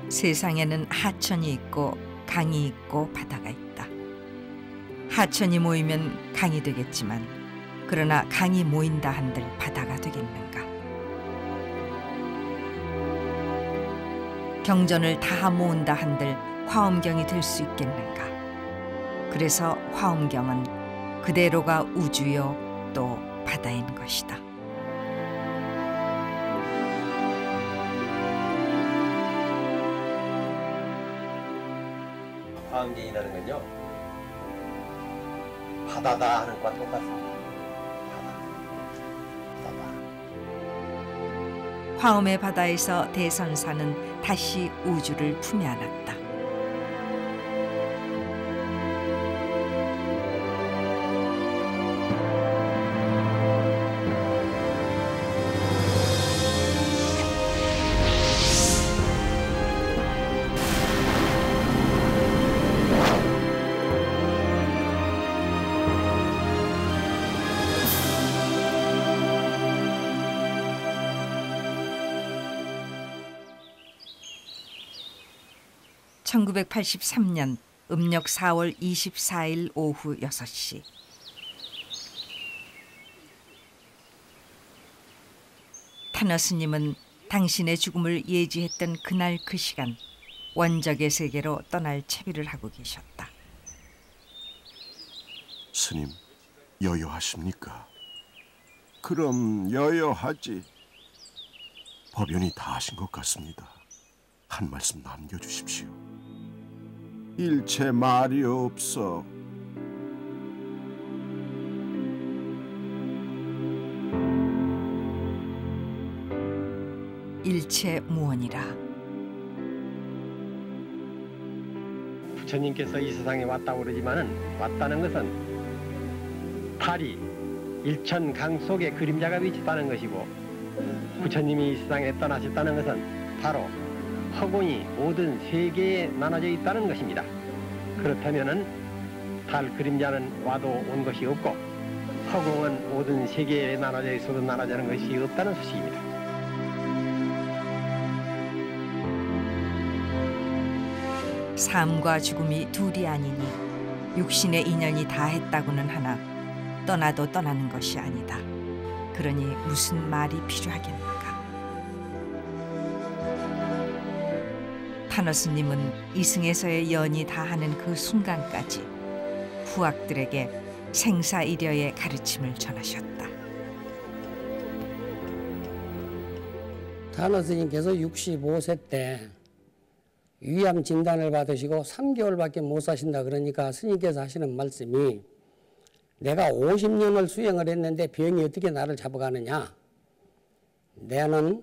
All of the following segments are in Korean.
세상에는 하천이 있고 강이 있고 바다가 있다. 하천이 모이면 강이 되겠지만 그러나 강이 모인다 한들 바다가 되겠는가? 경전을 다 모은다 한들 화엄경이 될 수 있겠는가? 그래서 화엄경은 그대로가 우주요 또 바다인 것이다. 화엄경이라는 건요, 바다다 하는 것과 똑같습니다. 바다. 화엄의 바다에서 대선사는 다시 우주를 품에 안았다. (1983년) 음력 4월 24일 오후 6시. 타너 스님은 당신의 죽음을 예지했던 그날 그 시간 원적의 세계로 떠날 채비를 하고 계셨다. 스님, 여여하십니까? 그럼 여여하지. 법연이 다 하신 것 같습니다. 한 말씀 남겨주십시오. 일체 말이 없어. 일체 무언이라. 부처님께서 이 세상에 왔다고 그러지만은 왔다는 것은 달이 일천강 속에 그림자가 비쳤다는 것이고, 부처님이 이 세상에 떠나셨다는 것은 바로 허공이 모든 세계에 나눠져 있다는 것입니다. 그렇다면은 달 그림자는 와도 온 것이 없고 허공은 모든 세계에 나눠져 있어도 나눠지는 것이 없다는 소식입니다. 삶과 죽음이 둘이 아니니 육신의 인연이 다 했다고는 하나 떠나도 떠나는 것이 아니다. 그러니 무슨 말이 필요하겠는가? 타너 스님은 이승에서의 연이 다하는 그 순간까지 후학들에게 생사일여의 가르침을 전하셨다. 타너 스님께서 65세 때 위암 진단을 받으시고 3개월밖에 못 사신다 그러니까 스님께서 하시는 말씀이, 내가 50년을 수행을 했는데 병이 어떻게 나를 잡아가느냐. 내는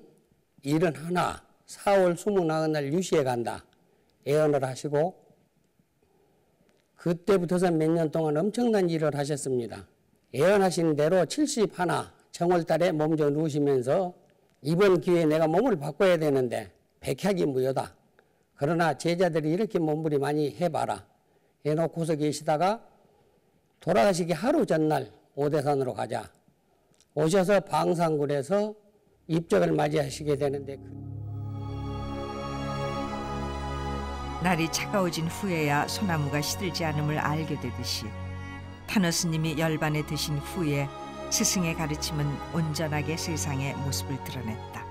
일은 하나, 4월 29날 유시에 간다 예언을 하시고, 그때부터서 몇 년 동안 엄청난 일을 하셨습니다. 예언하신 대로 71 정월달에 몸져 누우시면서 이번 기회에 내가 몸을 바꿔야 되는데 백약이 무효다. 그러나 제자들이 이렇게 몸부림 많이 해봐라 해놓고서 계시다가 돌아가시기 하루 전날 오대산으로 가자. 오셔서 방산굴에서 입적을 맞이하시게 되는데, 날이 차가워진 후에야 소나무가 시들지 않음을 알게 되듯이 타너 스님이 열반에 드신 후에 스승의 가르침은 온전하게 세상의 모습을 드러냈다.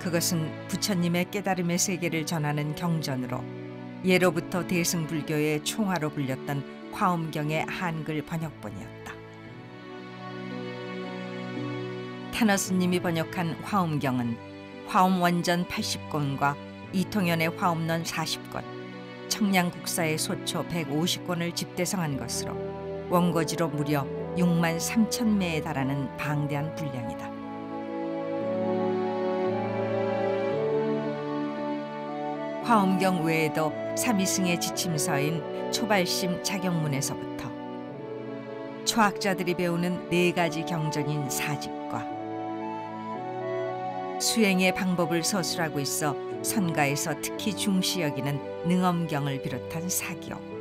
그것은 부처님의 깨달음의 세계를 전하는 경전으로 예로부터 대승불교의 총화로 불렸던 화엄경의 한글 번역본이었다. 타너 스님이 번역한 화엄경은 화엄 원전 80권과 이통현의 화엄론 40권, 청량국사의 소초 150권을 집대성한 것으로 원고지로 무려 6만 3천 매에 달하는 방대한 분량이다. 화엄경 외에도 삼위승의 지침서인 초발심 자경문에서부터 초학자들이 배우는 4가지 경전인 사직과 수행의 방법을 서술하고 있어 선가에서 특히 중시 여기는 능엄경을 비롯한 사교,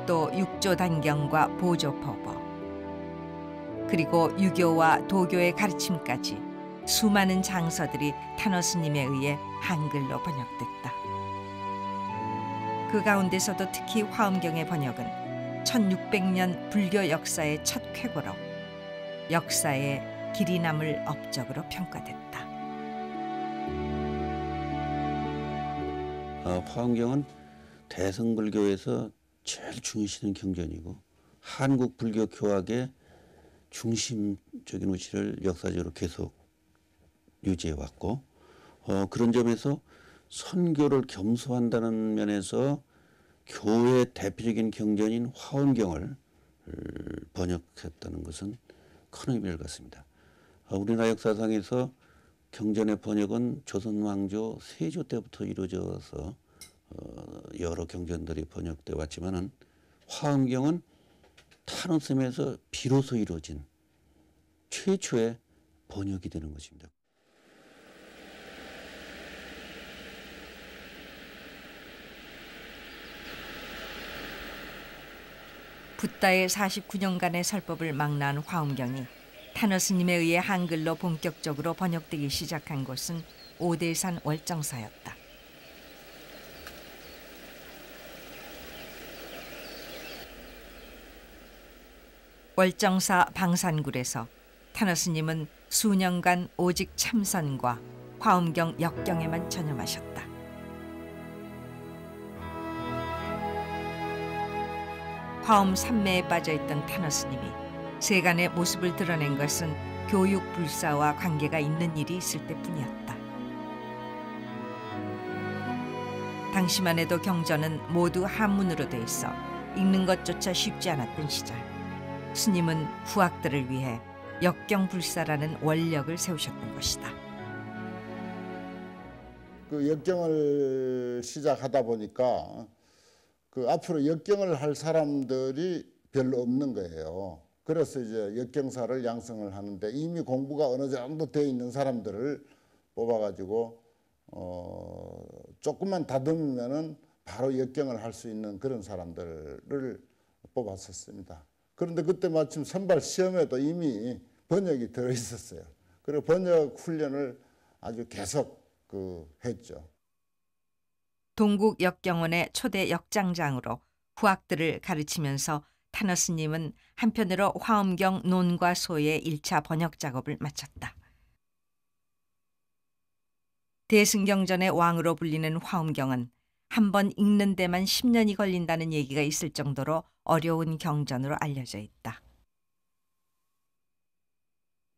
또 육조단경과 보조법어, 그리고 유교와 도교의 가르침까지 수많은 장서들이 탄어 스님에 의해 한글로 번역됐다. 그 가운데서도 특히 화엄경의 번역은 1600년 불교 역사의 첫 쾌거로 역사에 길이 남을 업적으로 평가됐다. 화엄경은 대승불교에서 제일 중요시되는 경전이고 한국 불교 교학의 중심적인 위치를 역사적으로 계속 유지해 왔고 그런 점에서 선교를 겸수한다는 면에서 교회의 대표적인 경전인 화엄경을 번역했다는 것은 큰 의미를 갖습니다. 우리나라 역사상에서 경전의 번역은 조선 왕조 세조 때부터 이루어져서 여러 경전들이 번역되어 왔지만은 화엄경은 탄원섬에서 비로소 이루어진 최초의 번역이 되는 것입니다. 붓다의 49년간의 설법을 망라한 화엄경이 탄어 스님에 의해 한글로 본격적으로 번역되기 시작한 곳은 오대산 월정사였다. 월정사 방산굴에서 탄어 스님은 수년간 오직 참선과 화엄경 역경에만 전념하셨다. 화엄 삼매에 빠져있던 탄어 스님이 세간의 모습을 드러낸 것은 교육 불사와 관계가 있는 일이 있을 때뿐이었다. 당시만 해도 경전은 모두 한문으로 돼 있어 읽는 것조차 쉽지 않았던 시절, 스님은 후학들을 위해 역경불사라는 원력을 세우셨던 것이다. 그 역경을 시작하다 보니까 그 앞으로 역경을 할 사람들이 별로 없는 거예요. 그래서 이제 역경사를 양성을 하는데 이미 공부가 어느 정도 되어 있는 사람들을 뽑아가지고 조금만 다듬으면은 바로 역경을 할 수 있는 그런 사람들을 뽑았었습니다. 그런데 그때 마침 선발 시험에도 이미 번역이 들어 있었어요. 그리고 번역 훈련을 아주 계속 했죠. 동국 역경원의 초대 역장장으로 후학들을 가르치면서 탄어 스님은 한편으로 화엄경 논과 소의 1차 번역 작업을 마쳤다. 대승경전의 왕으로 불리는 화엄경은 한 번 읽는 데만 10년이 걸린다는 얘기가 있을 정도로 어려운 경전으로 알려져 있다.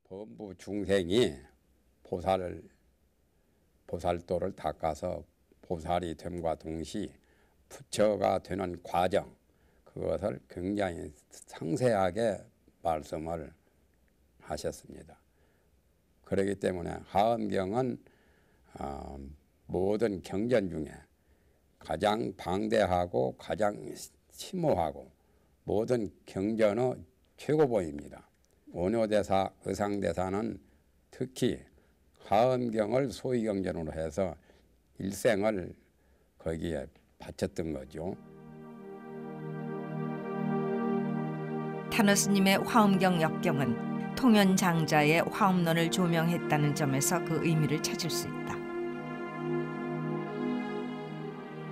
범부 중생이 보살도를 닦아서 보살이 됨과 동시 부처가 되는 과정, 그것을 굉장히 상세하게 말씀을 하셨습니다. 그렇기 때문에 화엄경은 모든 경전 중에 가장 방대하고 가장 심오하고 모든 경전의 최고봉입니다. 원효대사, 의상대사는 특히 화엄경을 소위경전으로 해서 일생을 거기에 바쳤던 거죠. 탄어 스님의 화엄경 역경은 통연장자의 화엄론을 조명했다는 점에서 그 의미를 찾을 수 있다.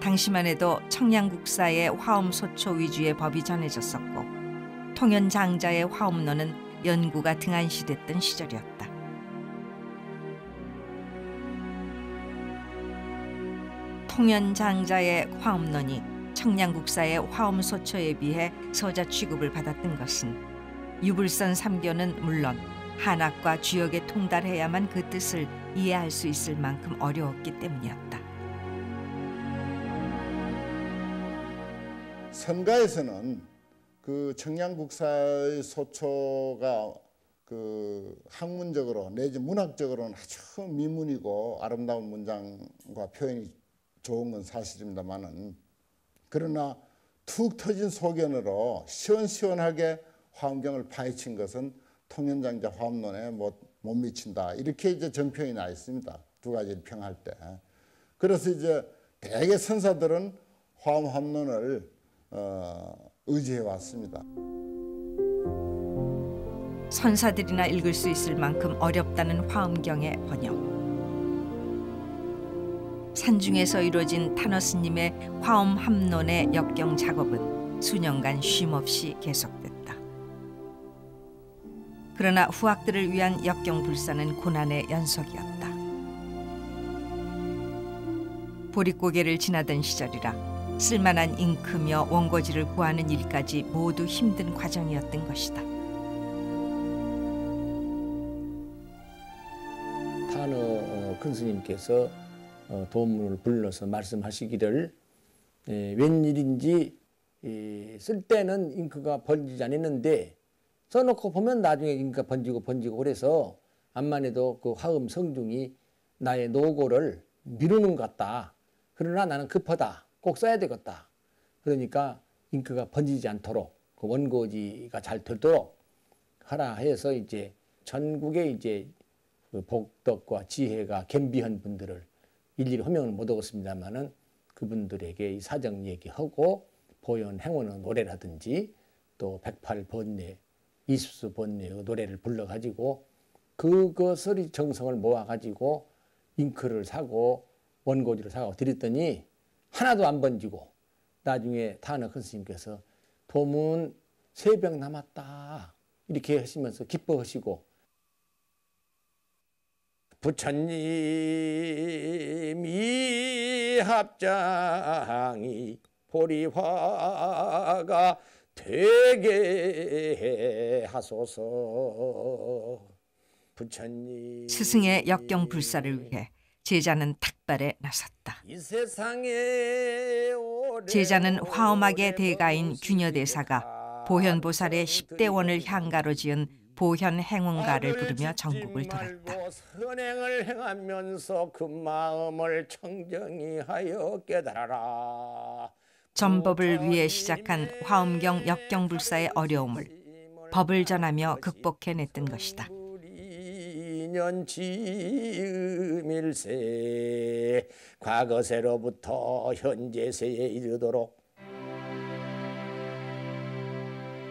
당시만 해도 청량국사의 화엄소초 위주의 법이 전해졌었고 통연장자의 화엄론은 연구가 등한시됐던 시절이었다. 통연장자의 화엄론이 청량국사의 화엄소초에 비해 서자 취급을 받았던 것은 유불선 3교는 물론 한학과 주역에 통달해야만 그 뜻을 이해할 수 있을 만큼 어려웠기 때문이었다. 선가에서는 그 청량국사의 소초가 학문적으로 내지 문학적으로는 아주 미문이고 아름다운 문장과 표현이 좋은 건 사실입니다만은, 그러나 툭 터진 소견으로 시원시원하게 화엄경을 파헤친 것은 통연장자 화엄론에 못 미친다. 이렇게 이제 정평이 나 있습니다. 두 가지를 평할 때. 그래서 이제 대개 선사들은 화엄론을 의지해 왔습니다. 선사들이나 읽을 수 있을 만큼 어렵다는 화엄경의 번역. 산중에서 이루어진 탄어 스님의 화엄 함론의 역경 작업은 수년간 쉼없이 계속됐다. 그러나 후학들을 위한 역경 불사는 고난의 연속이었다. 보릿고개를 지나던 시절이라 쓸만한 잉크며 원고지를 구하는 일까지 모두 힘든 과정이었던 것이다. 탄어 큰 스님께서 도문을 불러서 말씀하시기를 웬일인지 쓸 때는 잉크가 번지지 않았는데 써놓고 보면 나중에 잉크가 번지고 그래서 암만 해도 그 화음 성중이 나의 노고를 미루는 것 같다. 그러나 나는 급하다. 꼭 써야 되겠다. 그러니까 잉크가 번지지 않도록 그 원고지가 잘 되도록 하라 해서 이제 전국에 이제 그 복덕과 지혜가 겸비한 분들을 일일이 호명을 못 하겠습니다만은 그분들에게 이 사정 얘기하고 보현 행원의 노래라든지 또 108번뇌, 20수 번뇌의 노래를 불러가지고 그것을 정성을 모아가지고 잉크를 사고 원고지를 사고 드렸더니 하나도 안 번지고 나중에 탄어 큰 스님께서 도문 3병 남았다 이렇게 하시면서 기뻐하시고 부처님 이 합장이 보리화가 되게 하소서. 부처님 스승의 역경 불사를 위해 제자는 탁발에 나섰다. 이 세상에 제자는 화엄학의 대가인 균여대사가 보현보살의 10대 원을 향가로 지은 보현행운가를 부르며 전국을 돌았다. 선행을 행하면서 그 마음을 청정히 하여 깨달아라. 전법을 위해 시작한 화엄경 역경불사의 어려움을 법을 전하며 극복해냈던 것이다. 년지음일세 과거세로부터 현재세에 이르도록.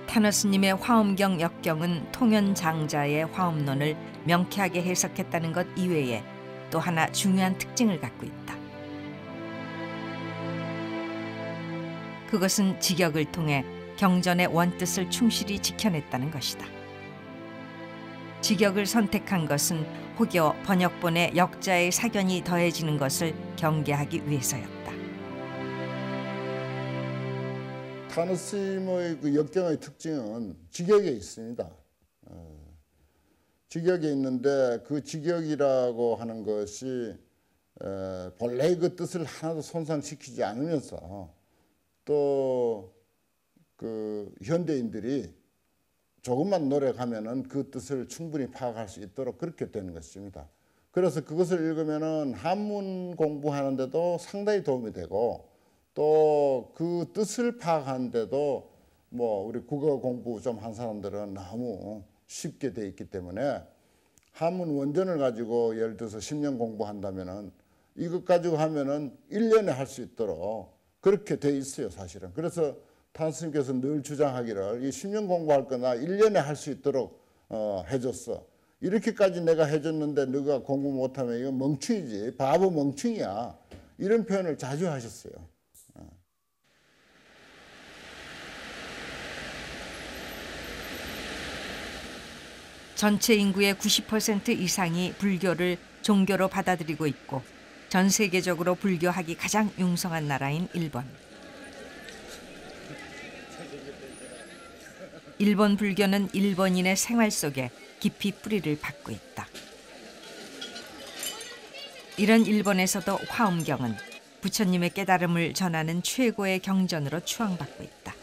탄어 스님의 화엄경 역경은 통연장자의 화엄론을 명쾌하게 해석했다는 것 이외에 또 하나 중요한 특징을 갖고 있다. 그것은 직역을 통해 경전의 원뜻을 충실히 지켜냈다는 것이다. 직역을 선택한 것은 혹여 번역본의 역자의 사견이 더해지는 것을 경계하기 위해서였다. 탄어 스님의 그 역경의 특징은 직역에 있습니다. 직역에 있는데 그 직역이라고 하는 것이 본래의 그 뜻을 하나도 손상시키지 않으면서 또 그 현대인들이 조금만 노력하면은 그 뜻을 충분히 파악할 수 있도록 그렇게 되는 것입니다. 그래서 그것을 읽으면은 한문 공부하는데도 상당히 도움이 되고 또 그 뜻을 파악하는데도 뭐 우리 국어 공부 좀 한 사람들은 너무 쉽게 돼 있기 때문에 한문 원전을 가지고 예를 들어서 10년 공부한다면은 이것 가지고 하면은 1년에 할 수 있도록 그렇게 돼 있어요, 사실은. 그래서 탄 스님께서 늘 주장하기를 이 10년 공부할 거나 1년에 할 수 있도록 해줬어. 이렇게까지 내가 해줬는데 너가 공부 못하면 이건 멍충이지, 바보 멍충이야. 이런 표현을 자주 하셨어요. 전체 인구의 90% 이상이 불교를 종교로 받아들이고 있고 전 세계적으로 불교학이 가장 융성한 나라인 일본. 일본 불교는 일본인의 생활 속에 깊이 뿌리를 박고 있다. 이런 일본에서도 화엄경은 부처님의 깨달음을 전하는 최고의 경전으로 추앙받고 있다.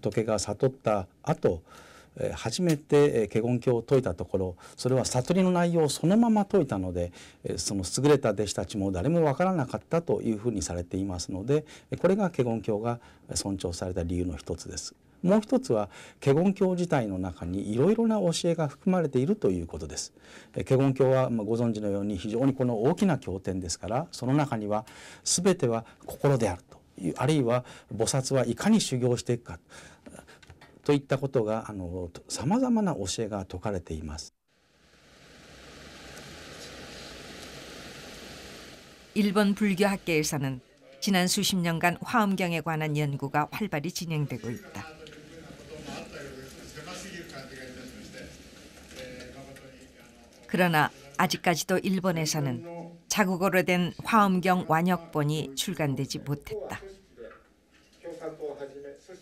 仏が悟った後初めて華厳経を説いたところ、それは悟りの内容をそのまま説いたので、その優れた弟子たちも誰も分からなかったというふうにされていますので、これが華厳経が尊重された理由の一つです。もう一つは華厳経自体の中にいろいろな教えが含まれているということです。華厳経はご存知のように非常にこの大きな経典ですから、その中には全ては心であるという、あるいは菩薩はいかに修行していくかといったことがさまざまな教えが説かれています。일본 불교 학계에서는 지난 수십 년간 화엄경에 관한 연구가 활발히 진행되고 있다. 그러나 아직까지도 일본에서는 자국어로 된 화엄경 완역본이 출간되지 못했다.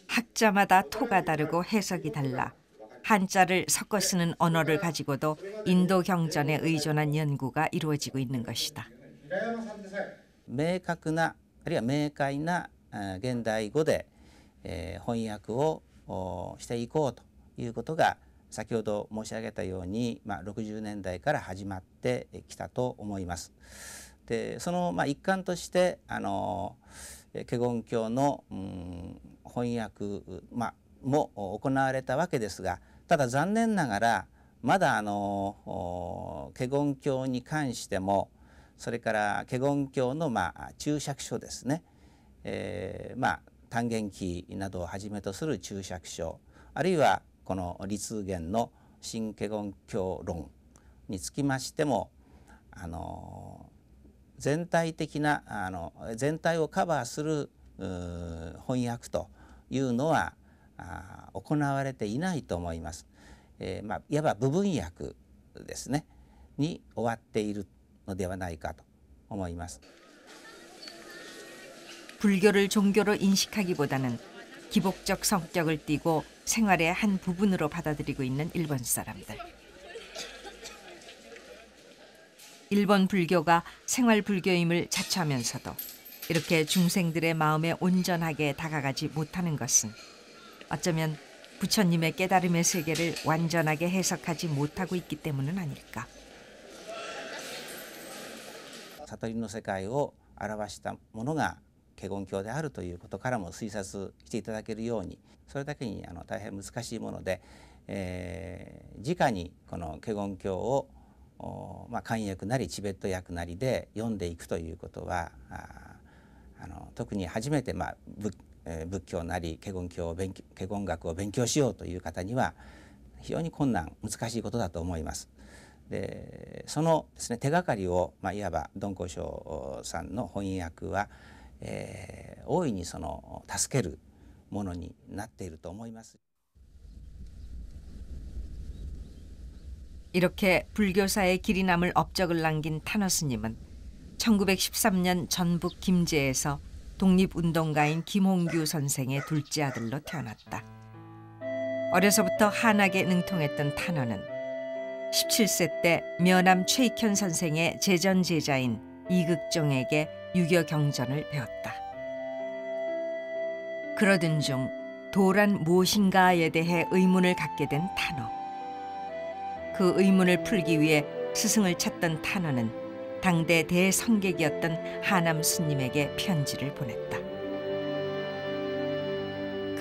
학자마다 토가 다르고 해석이 달라 한자를 섞어 쓰는 언어를 가지고도 인도 경전에 의존한 연구가 이루어지고 있는 것이다. 明確なあるいは明快な現代語で翻訳をしていこうということが先ほど申し上げたように、60年代から始まってきたと思います。でその一環として華厳経の翻訳、も行われたわけですが、ただ残念ながらまだ華厳経に関しても、それから華厳経の注釈書ですね、単元記などをはじめとする注釈書、あるいはこの立元の新華厳経論につきましても、全体的な全体をカバーする翻訳というのは行われていないと思います。いわば部分訳ですねに終わっているのではないかと思います。 불교를 종교로 인식하기보다는 기복적 성격을 띠고 생활의 한 부분으로 받아들이고 있는 일본 사람들. 일본 불교가 생활 불교임을 자처하면서도 이렇게 중생들의 마음에 온전하게 다가가지 못하는 것은 어쩌면 부처님의 깨달음의 세계를 완전하게 해석하지 못하고 있기 때문은 아닐까. 悟りの世界を表したものが華厳経であるということからも推察していただけるように、それだけに大変難しいもので、直にこの華厳経を漢訳なりチベット訳なりで読んでいくということは特に初めて仏教なり華厳学を勉強しようという方には非常に困難難しいことだと思います。でそのですね、手がかりを、いわば敦煌章さんの翻訳は、大いに助けるものになっていると思います。 이렇게 불교사의 길이 남을 업적을 남긴 탄허 스님은 1913년 전북 김제에서 독립운동가인 김홍규 선생의 둘째 아들로 태어났다. 어려서부터 한학에 능통했던 탄허는 17세 때 면암 최익현 선생의 제전 제자인 이극종에게 유교 경전을 배웠다. 그러던 중 도란 무엇인가에 대해 의문을 갖게 된 탄허. 그 의문을 풀기 위해 스승을 찾던 탄허는 당대 대성객이었던 하남 스님에게 편지를 보냈다.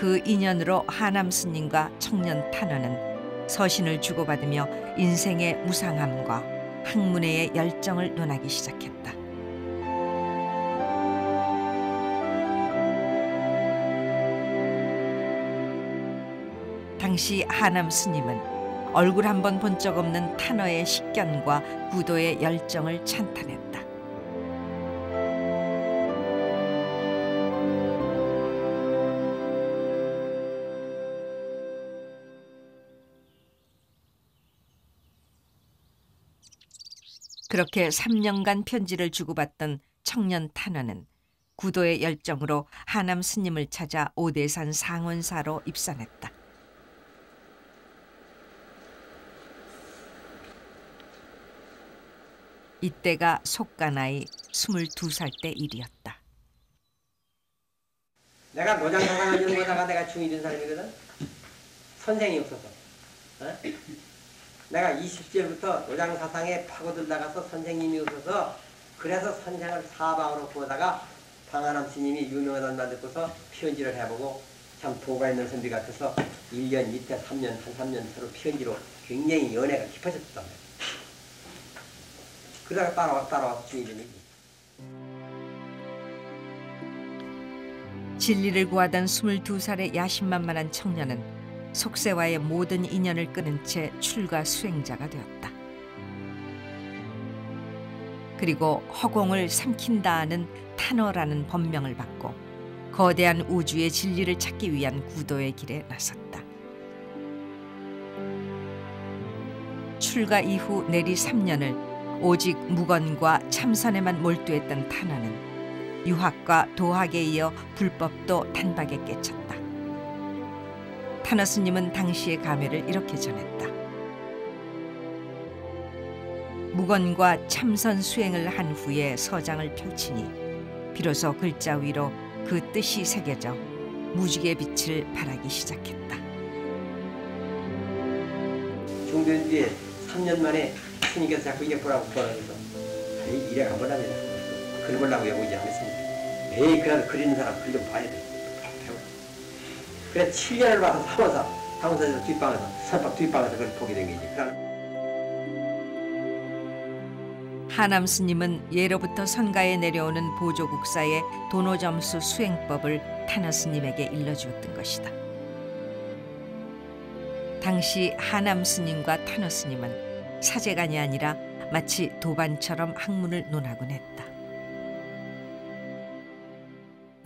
그 인연으로 하남 스님과 청년 탄허는 서신을 주고받으며 인생의 무상함과 학문의 열정을 논하기 시작했다. 당시 하남 스님은 얼굴 한 번 본 적 없는 탄허의 식견과 구도의 열정을 찬탄했다. 그렇게 3년간 편지를 주고받던 청년 탄허는 구도의 열정으로 하남 스님을 찾아 오대산 상원사로 입산했다. 이때가 속가 나이 22살 때 일이었다. 내가 노장사상을 연구하다가 내가 중이 된 사람이거든. 선생이 없어서. 내가 20절부터 노장사상에 파고들다가서 선생님이 오셔서 그래서 선생을 사방으로 보다가 방한암 스님이 유명하다는 말 듣고서 편지를 해보고 참 도가 있는 선비 같아서 1년, 이때 3년, 한 3년 서로 편지로 굉장히 연애가 깊어졌단 말이에요. 그러다가 따라와서 주인님이 진리를 구하던 22살의 야심만만한 청년은 속세와의 모든 인연을 끊은 채 출가 수행자가 되었다. 그리고 허공을 삼킨다는 탄어라는 법명을 받고 거대한 우주의 진리를 찾기 위한 구도의 길에 나섰다. 출가 이후 내리 3년을 오직 무건과 참선에만 몰두했던 탄어는 유학과 도학에 이어 불법도 단박에 깨쳤다. 탄어 스님은 당시의 감회를 이렇게 전했다. 무건과 참선 수행을 한 후에 서장을 펼치니 비로소 글자 위로 그 뜻이 새겨져 무지개 빛을 발하기 시작했다. 중된 뒤에 3년 만에 스님께서 자꾸 이게 보라고 보라면서 이래 가보라며 그려보려고 해보지 않았습니다. 매일 그래도 그리는 사람 글 좀 봐야 돼. 그래 7년을 봐서 사무소에서 뒷방에서 선박 뒷방에서 그걸 보게 된 거지. 하남 스님은 예로부터 선가에 내려오는 보조국사의 도노점수 수행법을 탄어 스님에게 일러주었던 것이다. 당시 하남 스님과 탄어 스님은 사제간이 아니라 마치 도반처럼 학문을 논하곤 했다.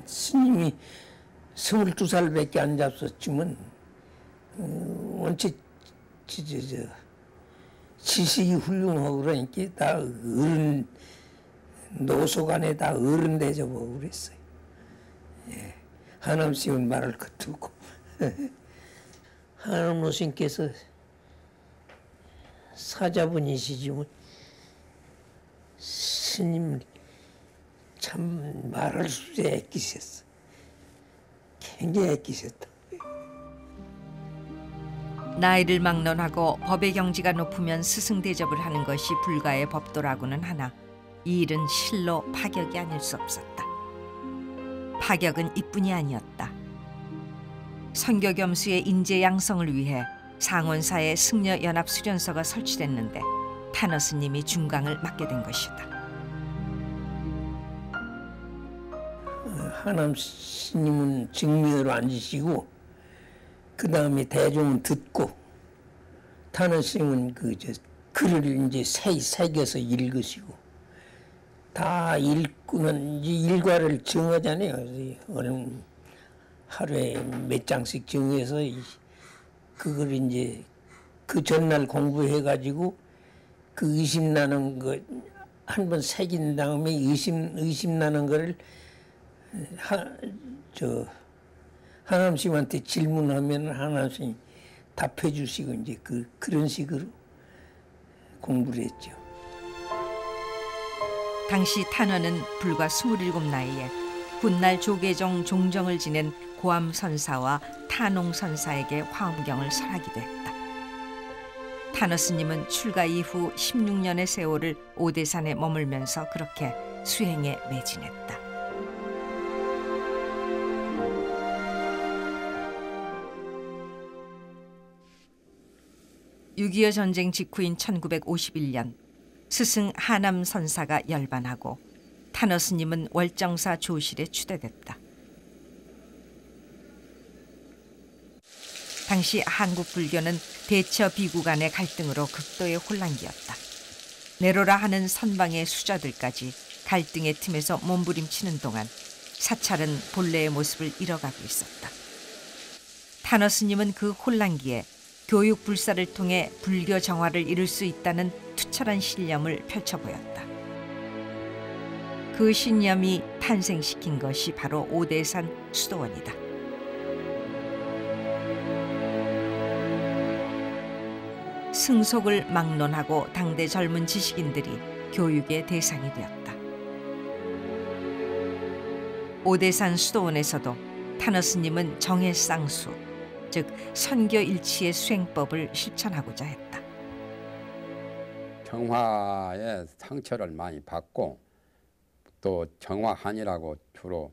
스님이 22살밖에 안 잡섰지만 원체 지식이 훌륭하고 그러니까 다 어른 노소간에 다 어른 대접하고 그랬어요. 예. 하남 스님은 말을 걷고 하남 노신께서 사자분이시지만 스님 참 말할 수 없이 애끼셨어. 굉장히 애끼셨다. 나이를 막론하고 법의 경지가 높으면 스승 대접을 하는 것이 불가의 법도라고는 하나 이 일은 실로 파격이 아닐 수 없었다. 파격은 이뿐이 아니었다. 선교 겸수의 인재 양성을 위해 상원사에 승려 연합 수련소가 설치됐는데 탄어 스님이 중강을 맡게 된 것이다. 하남 스님은 증명으로 앉으시고 그 다음에 대중은 듣고 탄어 스님은 글을 이제 새겨서 읽으시고 다 읽고는 이제 일과를 정하잖아요. 어느 하루에 몇 장씩 정해서 그걸 이제 그 전날 공부해가지고 그 의심 나는 거 한 번 새긴 다음에 의심 나는 거를 하남 스님한테 질문하면 하남 스님이 답해 주시고 이제 그런 식으로 공부를 했죠. 당시 탄어는 불과 27 나이에 훗날 조계종 종정을 지낸 고암 선사와 타농 선사에게 화엄경을 설하기도 했다. 탄어 스님은 출가 이후 16년의 세월을 오대산에 머물면서 그렇게 수행에 매진했다. 6.25 전쟁 직후인 1951년 스승 하남 선사가 열반하고 탄어 스님은 월정사 조실에 추대됐다. 당시 한국 불교는 대처 비구 간의 갈등으로 극도의 혼란기였다. 내로라 하는 선방의 수저들까지 갈등의 틈에서 몸부림치는 동안 사찰은 본래의 모습을 잃어가고 있었다. 탄어 스님은 그 혼란기에 교육 불사를 통해 불교 정화를 이룰 수 있다는 투철한 신념을 펼쳐보였다. 그 신념이 탄생시킨 것이 바로 오대산 수도원이다. 승속을 막론하고 당대 젊은 지식인들이 교육의 대상이 되었다. 오대산 수도원에서도 탄어 스님은 정해쌍수, 즉 선교일치의 수행법을 실천하고자 했다. 정화의 상처를 많이 받고 또 정화한이라고 주로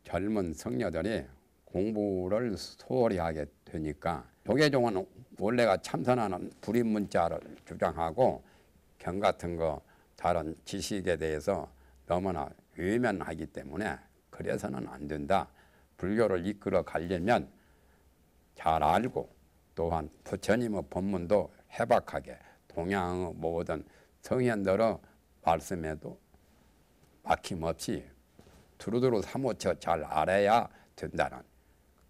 젊은 성녀들이 공부를 소홀히 하게 되니까 조계종은 원래가 참선하는 불입문자를 주장하고 경 같은 거 다른 지식에 대해서 너무나 외면하기 때문에 그래서는 안 된다. 불교를 이끌어 가려면 잘 알고 또한 부처님의 법문도 해박하게 동양의 모든 성현들의 말씀에도 막힘없이 두루두루 사무쳐 잘 알아야 된다는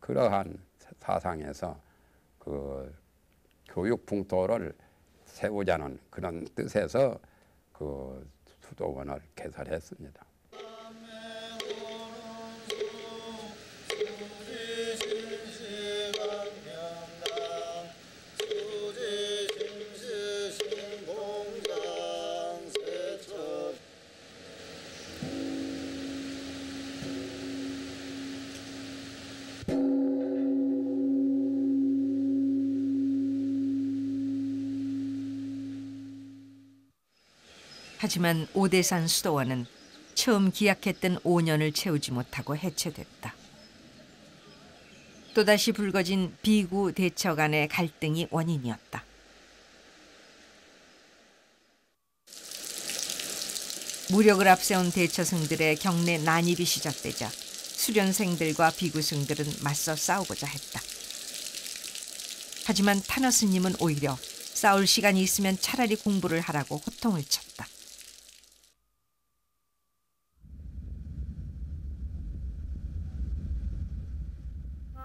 그러한 사상에서 그 교육 풍토를 세우자는 그런 뜻에서 그 수도원을 개설했습니다. 하지만 오대산 수도원은 처음 기약했던 5년을 채우지 못하고 해체됐다. 또다시 불거진 비구 대처 간의 갈등이 원인이었다. 무력을 앞세운 대처승들의 경내 난입이 시작되자 수련생들과 비구승들은 맞서 싸우고자 했다. 하지만 타너 스님은 오히려 싸울 시간이 있으면 차라리 공부를 하라고 호통을 쳤다.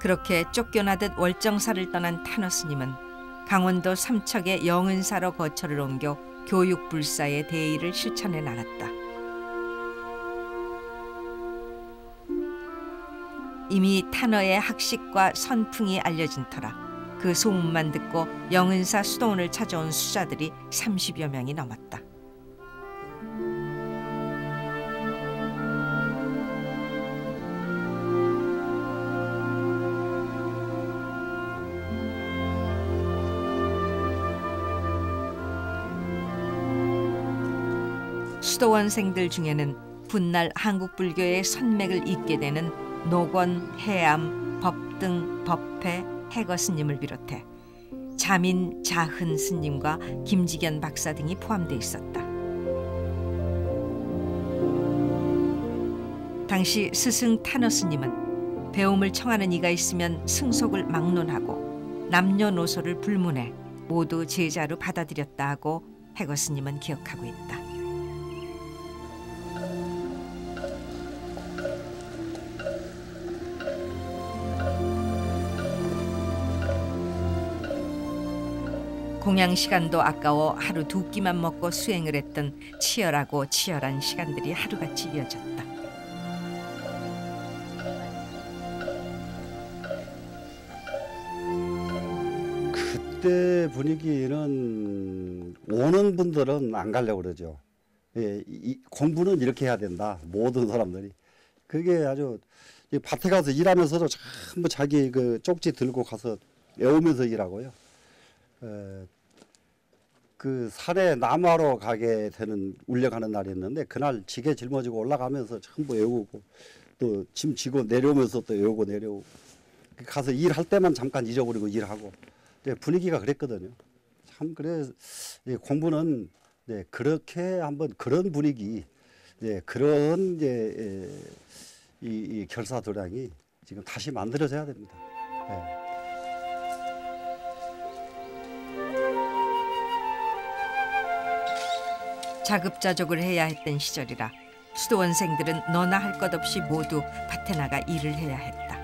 그렇게 쫓겨나듯 월정사를 떠난 타너 스님은 강원도 삼척의 영은사로 거처를 옮겨 교육불사의 대의를 실천해 나갔다. 이미 타너의 학식과 선풍이 알려진 터라 그 소문만 듣고 영은사 수도원을 찾아온 수자들이 30여 명이 넘었다. 수도원생들 중에는 훗날 한국 불교의 선맥을 잇게 되는 노건, 해암, 법등, 법회, 해거 스님을 비롯해 자민, 자흔 스님과 김지견 박사 등이 포함되어 있었다. 당시 스승 타너 스님은 배움을 청하는 이가 있으면 승속을 막론하고 남녀노소를 불문해 모두 제자로 받아들였다 하고 해거 스님은 기억하고 있다. 공양 시간도 아까워 하루 2끼만 먹고 수행을 했던 치열하고 치열한 시간들이 하루같이 이어졌다. 그때 분위기는 오는 분들은 안 가려고 그러죠. 예, 공부는 이렇게 해야 된다. 모든 사람들이. 그게 아주 밭에 가서 일하면서도 전부 자기 그 쪽지 들고 가서 외우면서 일하고요. 그 산에 나무하러 가게 되는 울려가는 날이 있는데 그날 지게 짊어지고 올라가면서 전부 외우고 또 짐 지고 내려오면서 또 외우고 내려오고 가서 일할 때만 잠깐 잊어버리고 일하고 분위기가 그랬거든요. 참 그래 공부는 그렇게 한번 그런 분위기 그런 이 결사도량이 지금 다시 만들어져야 됩니다. 자급자족을 해야 했던 시절이라 수도원생들은 너나 할 것 없이 모두 밭에 나가 일을 해야 했다.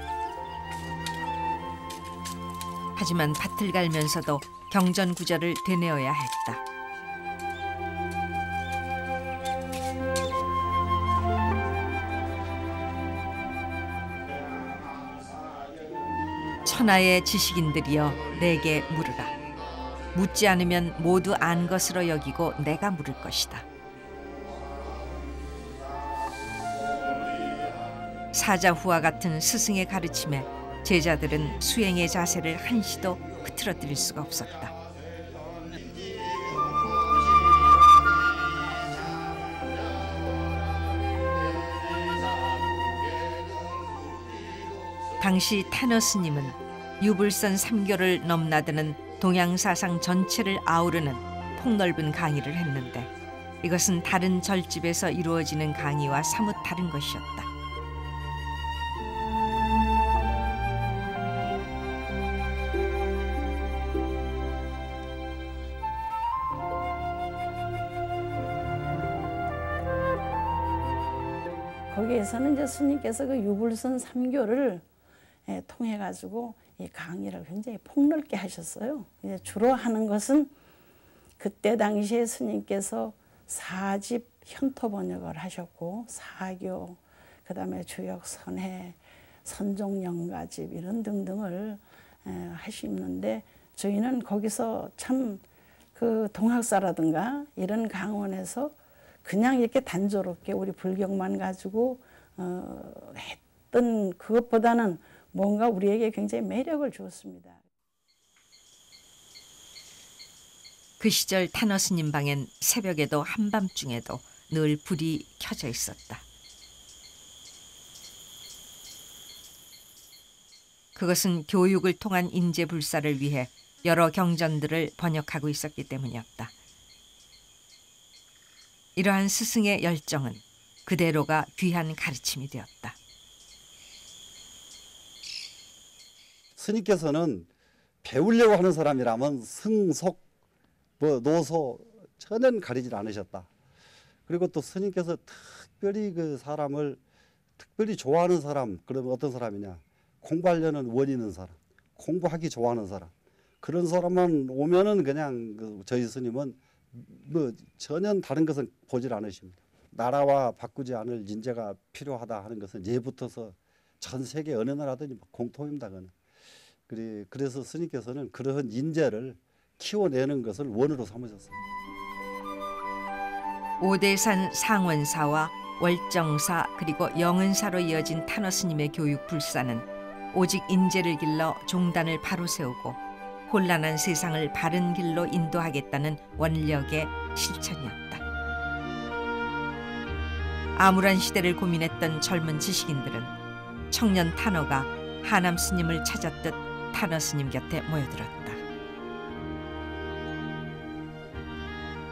하지만 밭을 갈면서도 경전구절을 되뇌어야 했다. 천하의 지식인들이여 내게 물으라. 묻지 않으면 모두 안 것으로 여기고 내가 물을 것이다. 사자후와 같은 스승의 가르침에 제자들은 수행의 자세를 한시도 흐트러뜨릴 수가 없었다. 당시 타너 스님은 유불선 3교를 넘나드는 동양사상 전체를 아우르는 폭넓은 강의를 했는데 이것은 다른 절집에서 이루어지는 강의와 사뭇 다른 것이었다. 거기에서는 이제 스님께서 그 유불선 3교를 통해 가지고 이 강의를 굉장히 폭넓게 하셨어요. 이제 주로 하는 것은 그때 당시에 스님께서 4집 현토 번역을 하셨고 4교, 그다음에 주역선해, 선종영가집 이런 등등을 하시는데 저희는 거기서 참 그 동학사라든가 이런 강원에서 그냥 이렇게 단조롭게 우리 불경만 가지고 했던 그것보다는 뭔가 우리에게 굉장히 매력을 주었습니다. 그 시절 타너 스님 방엔 새벽에도 한밤중에도 늘 불이 켜져 있었다. 그것은 교육을 통한 인재 불사를 위해 여러 경전들을 번역하고 있었기 때문이었다. 이러한 스승의 열정은 그대로가 귀한 가르침이 되었다. 스님께서는 배우려고 하는 사람이라면 승속, 노소 전혀 가리질 않으셨다. 그리고 또 스님께서 특별히 그 사람을 특별히 좋아하는 사람, 그러면 어떤 사람이냐? 공부하려는 원 있는 사람, 공부하기 좋아하는 사람. 그런 사람만 오면은 그냥 저희 스님은 전혀 다른 것은 보질 않으십니다. 나라와 바꾸지 않을 인재가 필요하다 하는 것은 예부터서 전 세계 어느 나라든지 공통입니다. 그래서 스님께서는 그러한 인재를 키워내는 것을 원으로 삼으셨습니다. 오대산 상원사와 월정사 그리고 영은사로 이어진 타너 스님의 교육 불사는 오직 인재를 길러 종단을 바로 세우고 혼란한 세상을 바른 길로 인도하겠다는 원력의 실천이었다. 암울한 시대를 고민했던 젊은 지식인들은 청년 타너가 하남 스님을 찾았듯 타너 스님 곁에 모여들었다.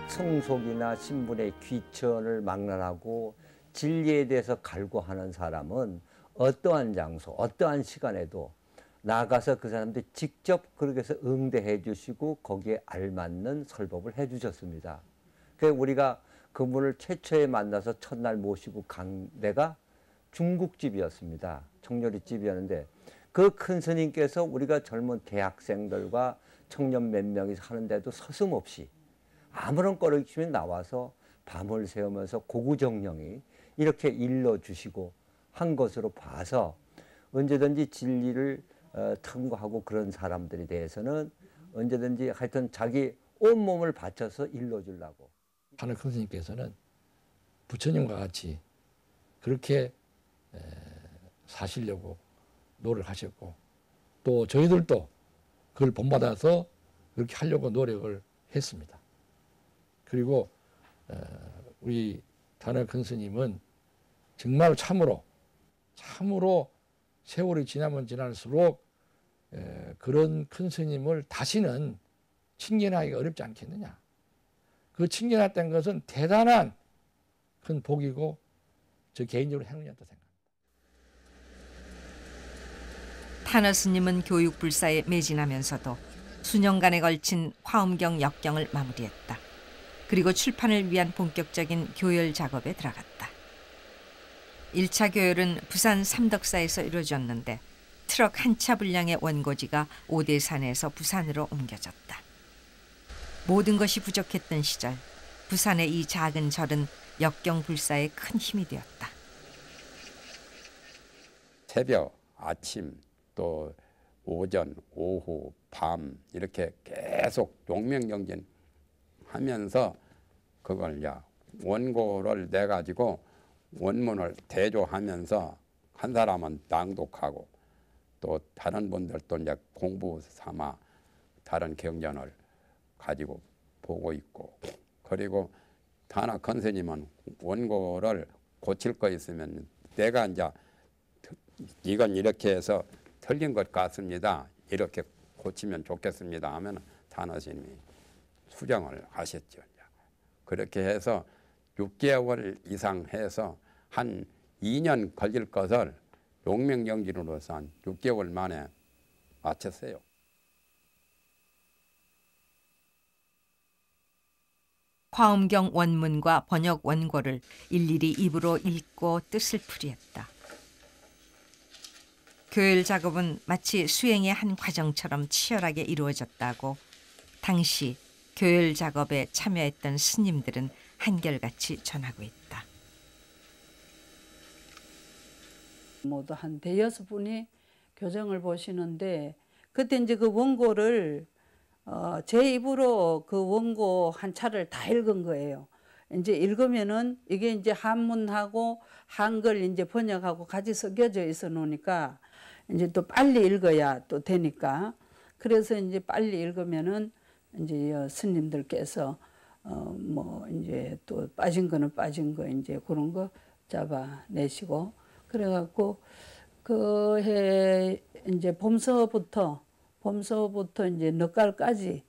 성속이나 신분의 귀천을 막론하고 진리에 대해서 갈구하는 사람은 어떠한 장소, 어떠한 시간에도 나가서 그 사람들 직접 그렇게 해서 응대해 주시고 거기에 알맞는 설법을 해 주셨습니다. 그래서 우리가 그분을 최초에 만나서 첫날 모시고 간 데가 중국집이었습니다. 청렬이집이었는데 그 큰 스님께서 우리가 젊은 대학생들과 청년 몇 명이 하는데도 서슴없이 아무런 꺼리낌이 나와서 밤을 새우면서 고구정령이 이렇게 일러주시고 한 것으로 봐서 언제든지 진리를 탐구하고 그런 사람들에 대해서는 언제든지 하여튼 자기 온몸을 바쳐서 일러주려고. 타너 큰 스님께서는 부처님과 같이 그렇게 사시려고 노력하셨고 또 저희들도 그걸 본받아서 그렇게 하려고 노력을 했습니다. 그리고 우리 타너 큰 스님은 정말 참으로 세월이 지나면 지날수록 그런 큰 스님을 다시는 친견하기가 어렵지 않겠느냐. 그 친견했던 것은 대단한 큰 복이고 저 개인적으로 행운이었다 생각합니다. 타너 스님은 교육 불사에 매진하면서도 수년간에 걸친 화엄경 역경을 마무리했다. 그리고 출판을 위한 본격적인 교열 작업에 들어갔다. 1차 교열은 부산 삼덕사에서 이루어졌는데 트럭 한 차 분량의 원고지가 오대산에서 부산으로 옮겨졌다. 모든 것이 부족했던 시절 부산의 이 작은 절은 역경 불사에 큰 힘이 되었다. 새벽, 아침, 또 오전, 오후, 밤 이렇게 계속 용명정진 하면서 그걸 원고를 내 가지고 원문을 대조하면서 한 사람은 낭독하고 또 다른 분들도 이제 공부 삼아 다른 경전을 가지고 보고 있고, 그리고 단학 선생님은 원고를 고칠 거 있으면 내가 이제 이건 이렇게 해서 틀린 것 같습니다, 이렇게 고치면 좋겠습니다 하면 단학 스님이 수정을 하셨죠. 그렇게 해서 6개월 이상 해서 한 2년 걸릴 것을 용맹정진으로서 한 6개월 만에 마쳤어요. 화엄경 원문과 번역 원고를 일일이 입으로 읽고 뜻을 풀이했다. 교열 작업은 마치 수행의 한 과정처럼 치열하게 이루어졌다고 당시 교열 작업에 참여했던 스님들은 한결같이 전하고 있다. 모두 한 대여섯 분이 교정을 보시는데, 그때 이제 그 원고를 제 입으로 그 원고 한 차를 다 읽은 거예요. 이제 읽으면은 이게 이제 한문하고 한글 이제 번역하고 같이 섞여져 있어 놓으니까 이제 또 빨리 읽어야 또 되니까, 그래서 이제 빨리 읽으면은 이제 스님들께서 뭐 이제 또 빠진 거는 빠진 거 이제 그런 거 잡아내시고, 그래갖고 그 해 이제 봄서부터 이제 늦가을까지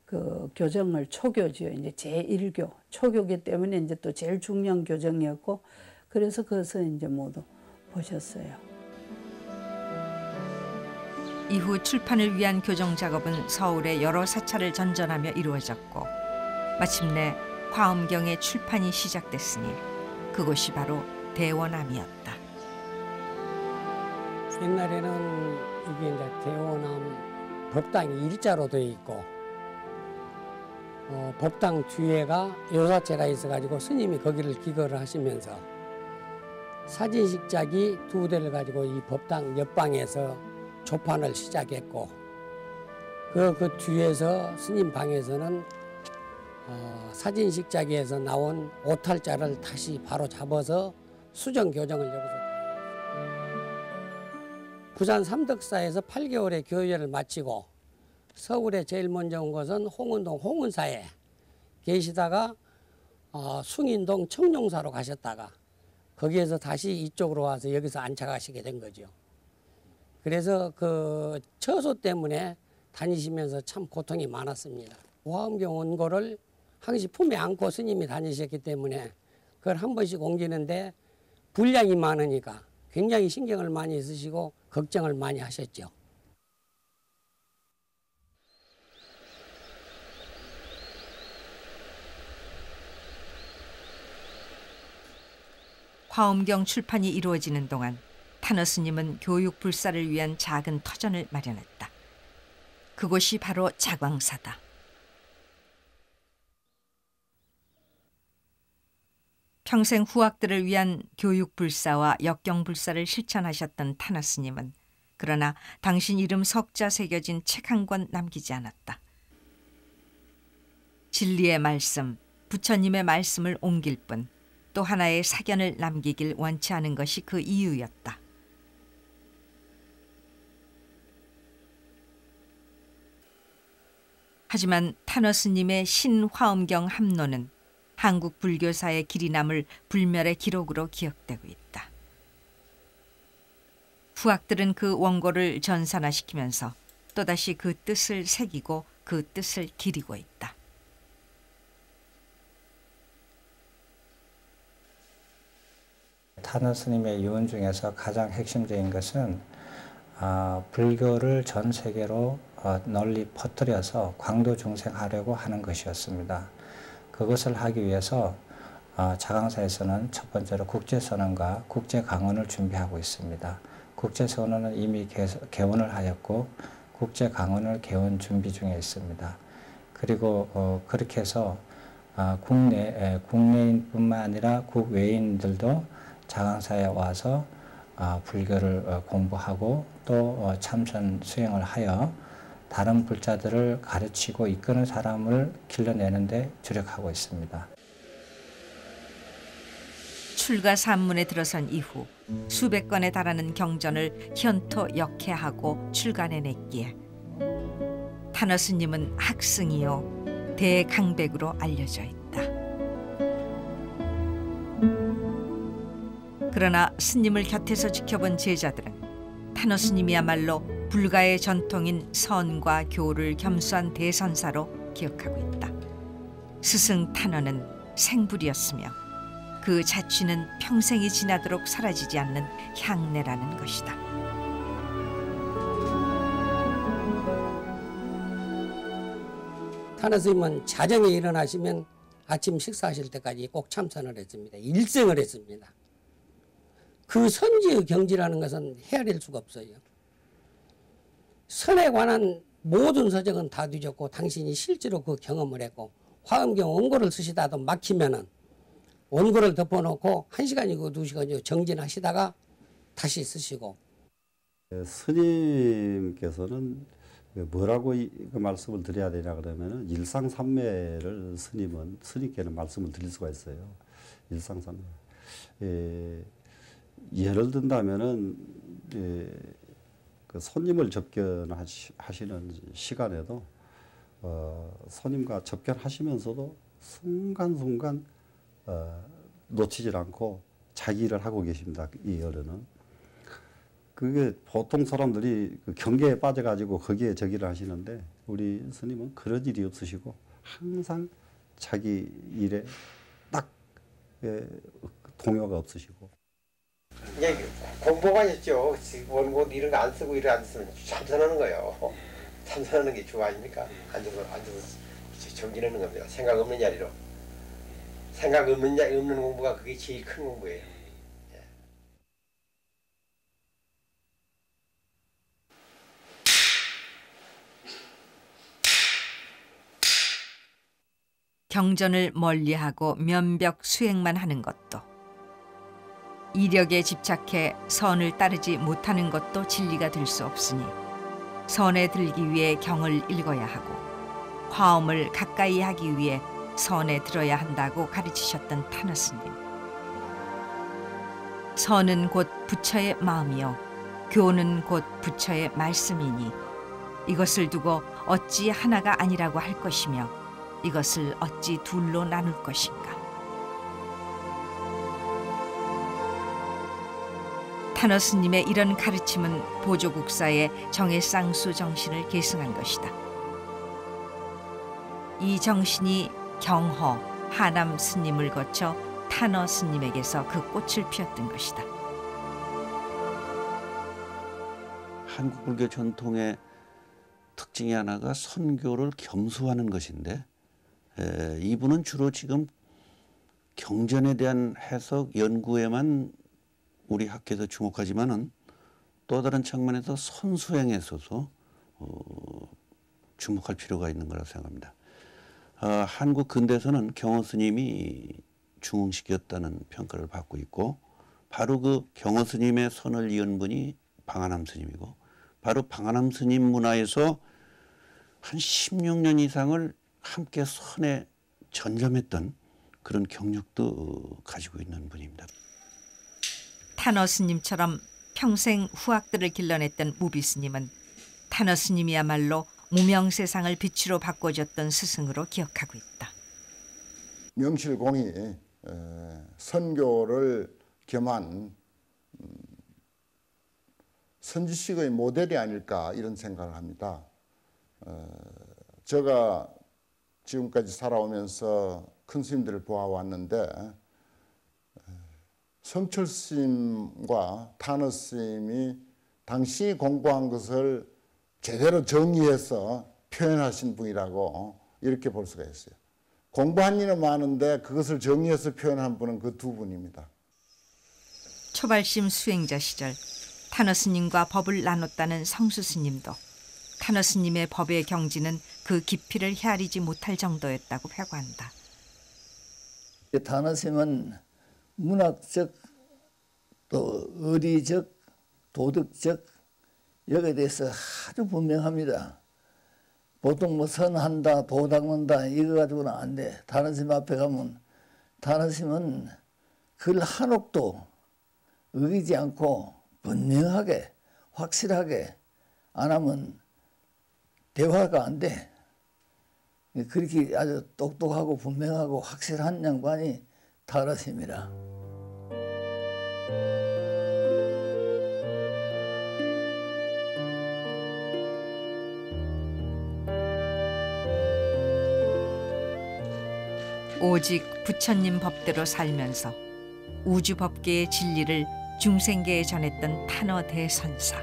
그 교정을 초교지요. 이제 제1교 초교기 때문에 이제 또 제일 중요한 교정이었고, 그래서 그것을 이제 모두 보셨어요. 이후 출판을 위한 교정 작업은 서울의 여러 사찰을 전전하며 이루어졌고, 마침내 화엄경의 출판이 시작됐으니 그곳이 바로 대원암이었다. 옛날에는 이게 이제 대원암 법당이 일자로 되어 있고, 법당 뒤에가 요사체가 있어가지고 스님이 거기를 기거를 하시면서 사진식작이 2대를 가지고 이 법당 옆방에서 조판을 시작했고, 그 뒤에서 스님 방에서는 사진식작에서 나온 오탈자를 다시 바로 잡아서 수정 교정을 여기서, 부산 삼덕사에서 8개월의 교열을 마치고 서울에 제일 먼저 온 것은 홍은동 홍은사에 계시다가 숭인동 청룡사로 가셨다가 거기에서 다시 이쪽으로 와서 여기서 안착하시게 된 거죠. 그래서 그 처소 때문에 다니시면서 참 고통이 많았습니다. 화엄경 원고를 항시 품에 안고 스님이 다니셨기 때문에 그걸 한 번씩 옮기는데 분량이 많으니까 굉장히 신경을 많이 쓰시고 걱정을 많이 하셨죠. 화엄경 출판이 이루어지는 동안 탄어 스님은 교육 불사를 위한 작은 터전을 마련했다. 그곳이 바로 자광사다. 평생 후학들을 위한 교육 불사와 역경 불사를 실천하셨던 탄어 스님은 그러나 당신 이름 석자 새겨진 책 한 권 남기지 않았다. 진리의 말씀, 부처님의 말씀을 옮길 뿐 또 하나의 사견을 남기길 원치 않은 것이 그 이유였다. 하지만 탄어 스님의 신화엄경 함론은 한국 불교사의 길이 남을 불멸의 기록으로 기억되고 있다. 후학들은 그 원고를 전산화시키면서 또다시 그 뜻을 새기고 그 뜻을 기리고 있다. 탄어 스님의 유언 중에서 가장 핵심적인 것은 불교를 전 세계로 널리 퍼뜨려서 광도 중생하려고 하는 것이었습니다. 그것을 하기 위해서 자강사에서는 첫 번째로 국제선언과 국제강언을 준비하고 있습니다. 국제선언은 이미 개원을 하였고 국제강언을 개원 준비 중에 있습니다. 그리고 그렇게 해서 국내인뿐만 아니라 국외인들도 자강사에 와서 불교를 공부하고 또 참선 수행을 하여 다른 불자들을 가르치고 이끄는 사람을 길러내는 데 주력하고 있습니다. 출가 산문에 들어선 이후 수백 건에 달하는 경전을 현토 역해하고 출간해냈기에 탄어 스님은 학승이요 대강백으로 알려져 있다. 그러나 스님을 곁에서 지켜본 제자들은 탄어 스님이야말로 불가의 전통인 선과 교를 겸수한 대선사로 기억하고 있다. 스승 탄어는 생불이었으며 그 자취는 평생이 지나도록 사라지지 않는 향내라는 것이다. 탄어 스님은 자정에 일어나시면 아침 식사하실 때까지 꼭 참선을 했습니다. 일생을 했습니다. 그 선지의 경지라는 것은 헤아릴 수가 없어요. 선에 관한 모든 서적은 다 뒤졌고 당신이 실제로 그 경험을 했고 화엄경 원고를 쓰시다도 막히면은 원고를 덮어놓고 1시간이고 2시간이고 정진하시다가 다시 쓰시고. 스님께서는 뭐라고 그 말씀을 드려야 되냐 그러면은 일상삼매를 스님께는 말씀을 드릴 수가 있어요. 일상삼매. 예를 든다면은 그 손님을 접견하시는 시간에도 손님과 접견하시면서도 순간순간 놓치질 않고 자기 일을 하고 계십니다. 이 어른은. 그게 보통 사람들이 그 경계에 빠져가지고 거기에 저기를 하시는데 우리 스님은 그런 일이 없으시고 항상 자기 일에 딱 동요가 없으시고. 그냥 공부만 했죠. 원고 이런 거 안 쓰고 이런 안 쓰면 참선하는 거예요. 참선하는 게 주어 아닙니까? 앉아서 정진하는 겁니다. 생각 없는 자리로. 생각 없는 공부가 그게 제일 큰 공부예요. 경전을 멀리하고 면벽 수행만 하는 것도 이력에 집착해 선을 따르지 못하는 것도 진리가 될 수 없으니 선에 들기 위해 경을 읽어야 하고 화엄을 가까이 하기 위해 선에 들어야 한다고 가르치셨던 탄어 스님. 선은 곧 부처의 마음이요 교는 곧 부처의 말씀이니 이것을 두고 어찌 하나가 아니라고 할 것이며 이것을 어찌 둘로 나눌 것인가. 탄어 스님의 이런 가르침은 보조국사의 정해쌍수 정신을 계승한 것이다. 이 정신이 경허, 하남 스님을 거쳐 탄어 스님에게서 그 꽃을 피웠던 것이다. 한국 불교 전통의 특징이 하나가 선교를 겸수하는 것인데 이분은 주로 지금 경전에 대한 해석 연구에만 우리 학계에서 주목하지만은 또 다른 측면에서 선수행에서도 주목할 필요가 있는 거라고 생각합니다. 한국 근대에서는 경허 스님이 중흥시켰다는 평가를 받고 있고 바로 그 경허 스님의 선을 이은 분이 방한함 스님이고 바로 방한함 스님 문화에서 한 16년 이상을 함께 선에 전념했던 그런 경력도 가지고 있는 분입니다. 탄어 스님처럼 평생 후학들을 길러냈던 무비 스님은 탄어 스님이야말로 무명 세상을 빛으로 바꿔줬던 스승으로 기억하고 있다. 명실공히 선교를 겸한 선지식의 모델이 아닐까 이런 생각을 합니다. 제가 지금까지 살아오면서 큰 스님들을 보아왔는데 성철 스님과 탄어 스님이 당신이 공부한 것을 제대로 정의해서 표현하신 분이라고 이렇게 볼 수가 있어요. 공부한 일은 많은데 그것을 정의해서 표현한 분은 그 두 분입니다. 초발심 수행자 시절 탄어 스님과 법을 나눴다는 성수 스님도 탄어 스님의 법의 경지는 그 깊이를 헤아리지 못할 정도였다고 회고한다. 탄어 스님은 문학적 또 의리적 도덕적 여기에 대해서 아주 분명합니다. 보통 뭐 선한다 도 닦는다 이거 가지고는 안 돼. 탄어 스님 앞에 가면 탄어 스님은 글 한옥도 어기지 않고 분명하게 확실하게 안 하면 대화가 안 돼. 그렇게 아주 똑똑하고 분명하고 확실한 양반이 타라스입니다. 오직 부처님 법대로 살면서 우주 법계의 진리를 중생계에 전했던 탄어 대선사.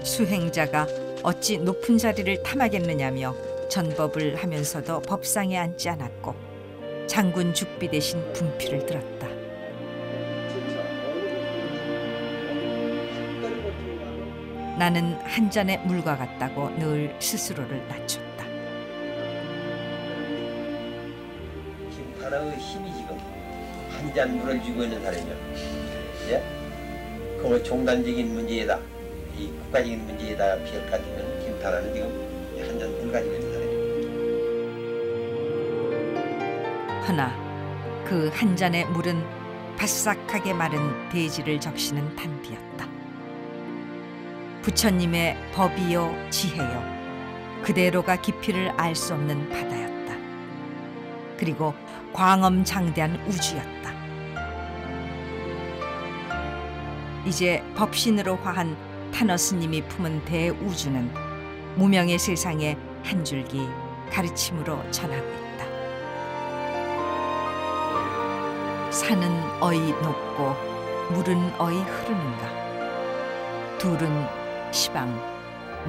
수행자가 어찌 높은 자리를 탐하겠느냐며 전법을 하면서도 법상에 앉지 않았고 장군 죽비 대신 분필을 들었다. 나는 한 잔의 물과 같다고 늘 스스로를 낮췄다. 김타라의 힘이 지금 한 잔 물을 쥐고 있는 사람이죠. 예? 그 종단적인 문제에다, 이 국가적인 문제에다 비할 같으면 김타라는 지금 한 잔 물 가지고 있는 사람이에요. 허나 그 한 잔의 물은 바싹하게 마른 대지를 적시는 단비였다. 부처님의 법이요 지혜요 그대로가 깊이를 알 수 없는 바다였다. 그리고 광엄장대한 우주였다. 이제 법신으로 화한 탄어 스님이 품은 대우주는 무명의 세상에 한 줄기 가르침으로 전하고 있다. 산은 어이 높고 물은 어이 흐르는가. 둘은 시방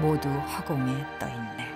모두 허공에 떠있네.